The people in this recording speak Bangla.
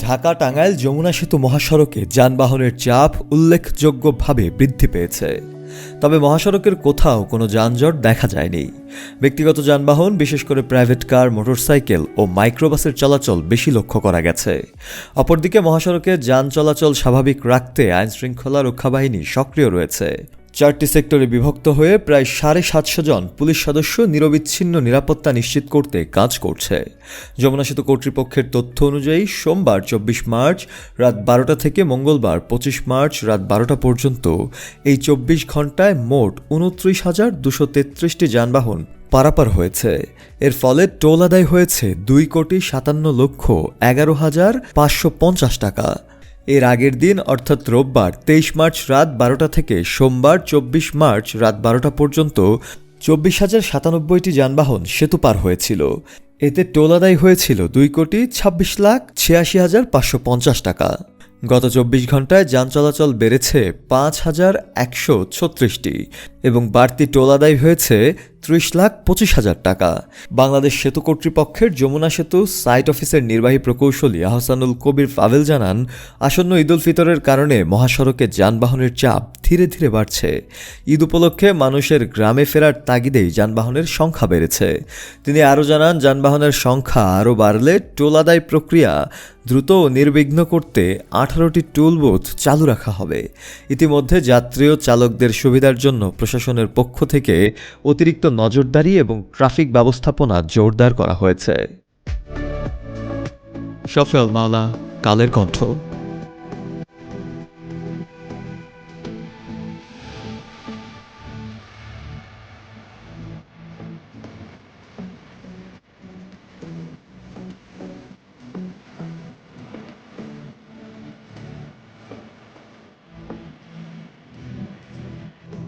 ঢাকা টাঙ্গাইল যমুনা সেতু মহাসড়কে যানবাহনের চাপ উল্লেখযোগ্যভাবে বৃদ্ধি পেয়েছে। তবে মহাসড়কের কোথাও কোনো যানজট দেখা যায়নি। ব্যক্তিগত যানবাহন, বিশেষ করে প্রাইভেট কার, মোটরসাইকেল ও মাইক্রোবাসের চলাচল বেশি লক্ষ্য করা গেছে। অপরদিকে মহাসড়কে যান চলাচল স্বাভাবিক রাখতে আইনশৃঙ্খলা রক্ষা বাহিনী সক্রিয় রয়েছে। 4টি সেক্টরে বিভক্ত হয়ে প্রায় 750 জন পুলিশ সদস্য নিরবিচ্ছিন্ন নিরাপত্তা নিশ্চিত করতে কাজ করছে। যমুনা সেতু কর্তৃপক্ষের তথ্য অনুযায়ী সোমবার 24 মার্চ রাত 12টা থেকে মঙ্গলবার 25 মার্চ রাত 12টা পর্যন্ত এই 24 ঘন্টায় মোট 29,233টি যানবাহন পারাপার হয়েছে। এর ফলে টোল আদায় হয়েছে 2,57,11,550 টাকা। এর আগের দিন অর্থাৎ রোববার 23 মার্চ রাত 12টা থেকে সোমবার 24 মার্চ রাত 12টা পর্যন্ত 24,097টি যানবাহন সেতু পার হয়েছিল। এতে টোল আদায় হয়েছিল 2,26,86,550 টাকা। গত 24 ঘন্টায় যান চলাচল বেড়েছে 5,136টি এবং বাড়তি টোল আদায় হয়েছে 30,25,000 টাকা। বাংলাদেশ সেতু কর্তৃপক্ষের যমুনা সেতু সাইট অফিসের নির্বাহী প্রকৌশলী আহসানুল কবির পাভেল জানান, আসন্ন ঈদ উল ফিতরের কারণে মহাসড়কে যানবাহনের চাপ ধীরে ধীরে বাড়ছে। ঈদ উপলক্ষে মানুষের গ্রামে ফেরার তাগিদেই যানবাহনের সংখ্যা বেড়েছে। তিনি আরও জানান, যানবাহনের সংখ্যা আরও বাড়লে টোল আদায় প্রক্রিয়া দ্রুত ও নির্বিঘ্ন করতে 18টি টুল বুথ চালু রাখা হবে। ইতিমধ্যে যাত্রী ও চালকদের সুবিধার জন্য প্রশাসনের পক্ষ থেকে অতিরিক্ত নজরদারি এবং ট্রাফিক ব্যবস্থাপনা জোরদার করা হয়েছে। শফিউল মাওলা, কালের কণ্ঠ।